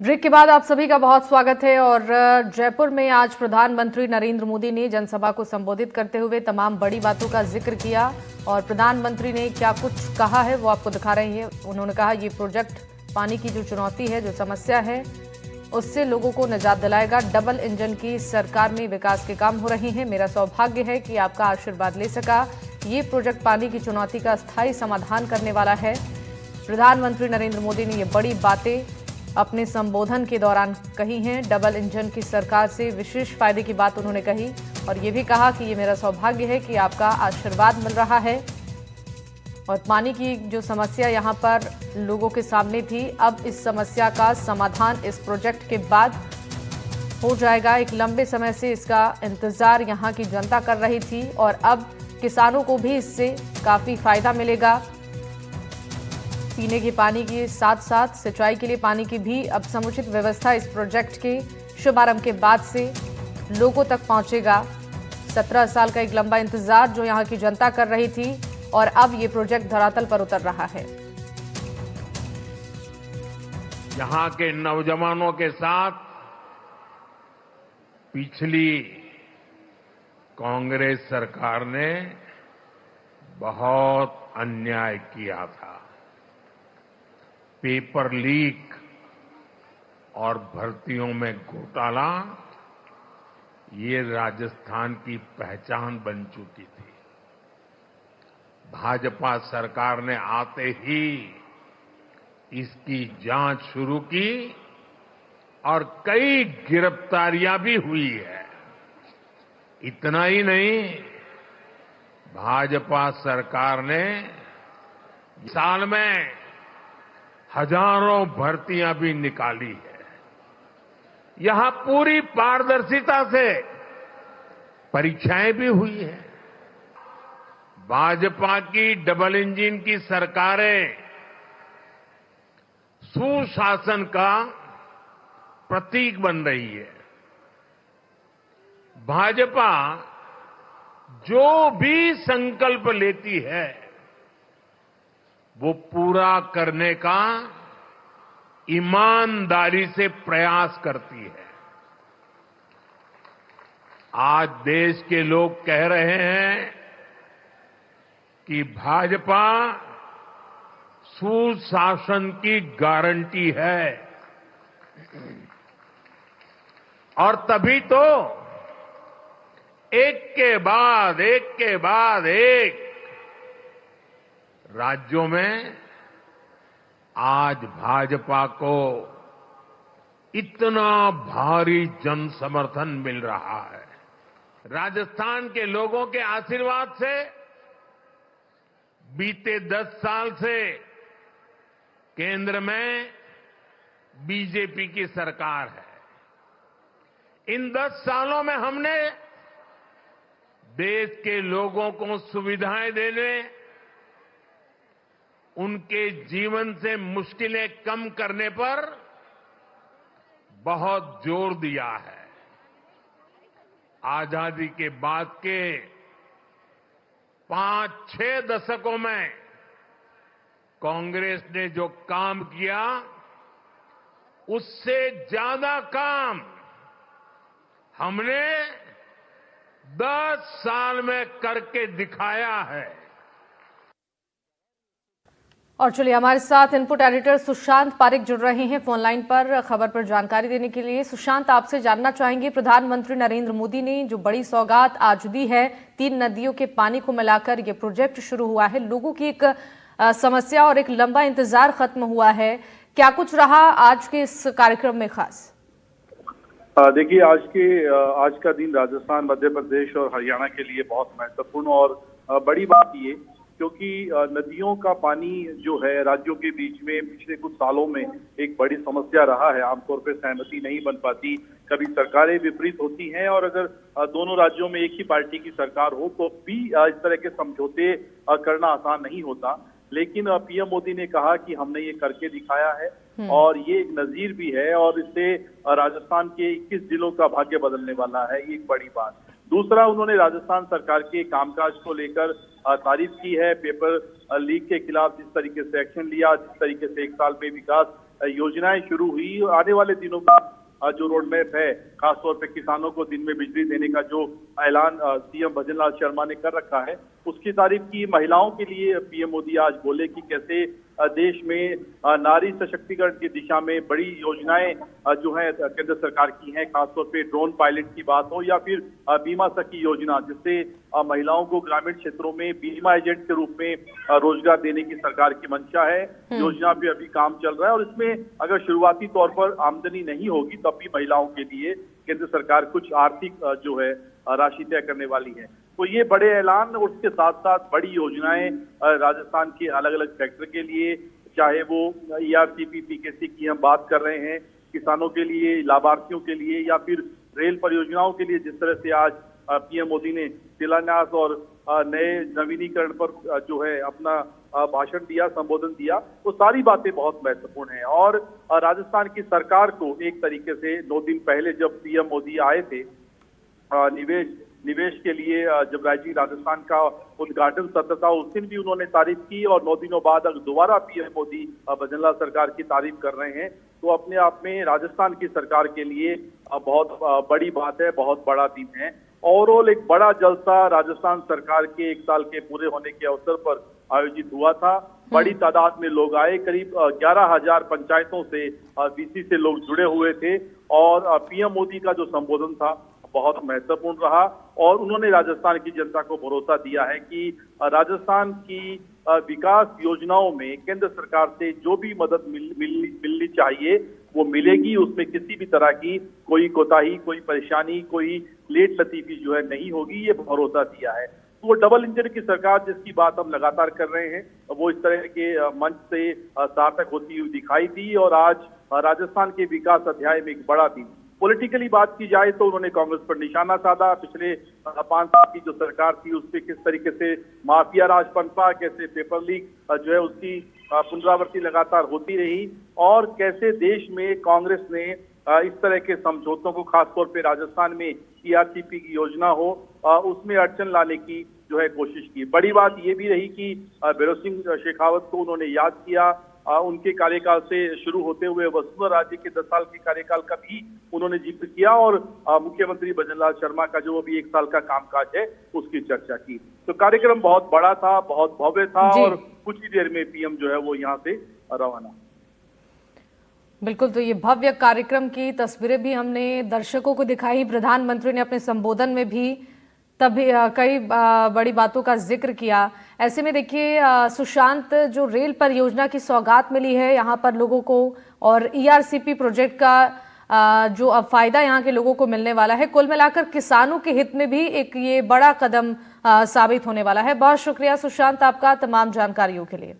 Break के बाद आप सभी का बहुत स्वागत है। और जयपुर में आज प्रधानमंत्री नरेंद्र मोदी ने जनसभा को संबोधित करते हुए तमाम बड़ी बातों का जिक्र किया। और प्रधानमंत्री ने क्या कुछ कहा है वो आपको दिखा रहे हैं। उन्होंने कहा ये प्रोजेक्ट पानी की जो चुनौती है, जो समस्या है, उससे लोगों को निजात दिलाएगा। डबल इंजन की सरकार में विकास के काम हो रहे हैं। मेरा सौभाग्य है कि आपका आशीर्वाद ले सका। ये प्रोजेक्ट पानी की चुनौती का स्थायी समाधान करने वाला है। प्रधानमंत्री नरेंद्र मोदी ने ये बड़ी बातें अपने संबोधन के दौरान कही हैं। डबल इंजन की सरकार से विशेष फायदे की बात उन्होंने कही और ये भी कहा कि ये मेरा सौभाग्य है कि आपका आशीर्वाद मिल रहा है। और पानी की जो समस्या यहाँ पर लोगों के सामने थी, अब इस समस्या का समाधान इस प्रोजेक्ट के बाद हो जाएगा। एक लंबे समय से इसका इंतजार यहाँ की जनता कर रही थी और अब किसानों को भी इससे काफ़ी फायदा मिलेगा। पीने के पानी के साथ साथ सिंचाई के लिए पानी की भी अब समुचित व्यवस्था इस प्रोजेक्ट के शुभारंभ के बाद से लोगों तक पहुंचेगा। 17 साल का एक लंबा इंतजार जो यहां की जनता कर रही थी और अब ये प्रोजेक्ट धरातल पर उतर रहा है। यहां के नौजवानों के साथ पिछली कांग्रेस सरकार ने बहुत अन्याय किया था। पेपर लीक और भर्तियों में घोटाला ये राजस्थान की पहचान बन चुकी थी। भाजपा सरकार ने आते ही इसकी जांच शुरू की और कई गिरफ्तारियां भी हुई है। इतना ही नहीं, भाजपा सरकार ने साल में हजारों भर्तियां भी निकाली है। यहां पूरी पारदर्शिता से परीक्षाएं भी हुई है। भाजपा की डबल इंजन की सरकारें सुशासन का प्रतीक बन रही है। भाजपा जो भी संकल्प लेती है वो पूरा करने का ईमानदारी से प्रयास करती है। आज देश के लोग कह रहे हैं कि भाजपा सुशासन की गारंटी है और तभी तो एक के बाद एक राज्यों में आज भाजपा को इतना भारी जन समर्थन मिल रहा है। राजस्थान के लोगों के आशीर्वाद से बीते 10 साल से केंद्र में बीजेपी की सरकार है। इन 10 सालों में हमने देश के लोगों को सुविधाएं देने, उनके जीवन से मुश्किलें कम करने पर बहुत जोर दिया है। आजादी के बाद के 5-6 दशकों में कांग्रेस ने जो काम किया, उससे ज्यादा काम हमने 10 साल में करके दिखाया है। और चलिए, हमारे साथ इनपुट एडिटर सुशांत पारिक जुड़ रहे हैं फोन लाइन पर खबर पर जानकारी देने के लिए। सुशांत, आपसे जानना चाहेंगे, प्रधानमंत्री नरेंद्र मोदी ने जो बड़ी सौगात आज दी है, 3 नदियों के पानी को मिलाकर ये प्रोजेक्ट शुरू हुआ है, लोगों की एक समस्या और एक लंबा इंतजार खत्म हुआ है। क्या कुछ रहा आज के इस कार्यक्रम में खास? देखिए, आज का दिन राजस्थान, मध्य प्रदेश और हरियाणा के लिए बहुत महत्वपूर्ण और बड़ी बात ये, क्योंकि नदियों का पानी जो है राज्यों के बीच में पिछले कुछ सालों में एक बड़ी समस्या रहा है। आमतौर पर सहमति नहीं बन पाती, कभी सरकारें विपरीत होती हैं और अगर दोनों राज्यों में एक ही पार्टी की सरकार हो तो भी इस तरह के समझौते करना आसान नहीं होता। लेकिन पीएम मोदी ने कहा कि हमने ये करके दिखाया है और ये एक नजीर भी है और इससे राजस्थान के 21 जिलों का भाग्य बदलने वाला है। ये एक बड़ी बात। दूसरा, उन्होंने राजस्थान सरकार के कामकाज को लेकर तारीफ की है। पेपर लीक के खिलाफ जिस तरीके से एक्शन लिया, जिस तरीके से एक साल में विकास योजनाएं शुरू हुई। आने वाले दिनों में जो रोड मैप है, खासतौर पे किसानों को दिन में बिजली देने का जो ऐलान सीएम भजनलाल शर्मा ने कर रखा है, उसकी तारीफ की। महिलाओं के लिए पीएम मोदी आज बोले कि कैसे देश में नारी सशक्तिकरण की दिशा में बड़ी योजनाएं जो है केंद्र सरकार की हैं, खासतौर पे ड्रोन पायलट की बात हो या फिर बीमा सखी योजना, जिससे महिलाओं को ग्रामीण क्षेत्रों में बीमा एजेंट के रूप में रोजगार देने की सरकार की मंशा है। योजना पे अभी काम चल रहा है और इसमें अगर शुरुआती तौर पर आमदनी नहीं होगी तब भी महिलाओं के लिए केंद्र सरकार कुछ आर्थिक जो है राशि तय करने वाली है। तो ये बड़े ऐलान, उसके साथ साथ बड़ी योजनाएं राजस्थान के अलग अलग सेक्टर के लिए, चाहे वो ERCP PKC की हम बात कर रहे हैं, किसानों के लिए, लाभार्थियों के लिए, या फिर रेल परियोजनाओं के लिए, जिस तरह से आज पीएम मोदी ने शिलान्यास और नए नवीनीकरण पर जो है अपना भाषण दिया, संबोधन दिया, वो सारी बातें बहुत महत्वपूर्ण हैं। और राजस्थान की सरकार को एक तरीके से 9 दिन पहले जब पीएम मोदी आए थे निवेश के लिए, जब राइजिंग राजस्थान का उद्घाटन सत्र था, उस दिन भी उन्होंने तारीफ की और 9 दिनों बाद अगर दोबारा पीएम मोदी भजनलाल सरकार की तारीफ कर रहे हैं तो अपने आप में राजस्थान की सरकार के लिए बहुत बड़ी बात है, बहुत बड़ा दिन है। ओवरऑल एक बड़ा जलसा राजस्थान सरकार के 1 साल के पूरे होने के अवसर पर आयोजित हुआ था। बड़ी तादाद में लोग आए, करीब 11,000 पंचायतों से VC से लोग जुड़े हुए थे और पीएम मोदी का जो संबोधन था बहुत महत्वपूर्ण रहा और उन्होंने राजस्थान की जनता को भरोसा दिया है कि राजस्थान की विकास योजनाओं में केंद्र सरकार से जो भी मदद मिलनी चाहिए वो मिलेगी। उसमें किसी भी तरह की कोई कोताही, कोई परेशानी, कोई लेट लतीफी जो है नहीं होगी, ये भरोसा दिया है। तो वो डबल इंजन की सरकार जिसकी बात हम लगातार कर रहे हैं, वो इस तरह के मंच से सार्थक होती हुई दिखाई दी और आज राजस्थान के विकास अध्याय में एक बड़ा दिन। पॉलिटिकली बात की जाए तो उन्होंने कांग्रेस पर निशाना साधा। पिछले 5 साल की जो सरकार थी उस पर किस तरीके से माफिया राज पनपा, कैसे पेपर लीक जो है उसकी पुनरावृत्ति लगातार होती रही और कैसे देश में कांग्रेस ने इस तरह के समझौतों को, खासतौर पे राजस्थान में ERCP की योजना हो, उसमें अड़चन लाने की जो है कोशिश की। बड़ी बात ये भी रही कि भैरव सिंह शेखावत को उन्होंने याद किया। उनके कार्यकाल से शुरू होते हुए वसुंधरा राजे के 10 साल के कार्यकाल का भी उन्होंने जिक्र किया और मुख्यमंत्री भजनलाल शर्मा का जो अभी 1 साल का कामकाज है उसकी चर्चा की। तो कार्यक्रम बहुत बड़ा था, बहुत भव्य था और कुछ ही देर में पीएम जो है वो यहाँ से रवाना। बिल्कुल, तो ये भव्य कार्यक्रम की तस्वीरें भी हमने दर्शकों को दिखाई। प्रधानमंत्री ने अपने संबोधन में भी तभी कई बड़ी बातों का जिक्र किया। ऐसे में देखिए सुशांत, जो रेल परियोजना की सौगात मिली है यहाँ पर लोगों को और ERCP प्रोजेक्ट का जो अब फायदा यहाँ के लोगों को मिलने वाला है, कुल मिलाकर किसानों के हित में भी एक ये बड़ा कदम साबित होने वाला है। बहुत शुक्रिया सुशांत आपका तमाम जानकारियों के लिए।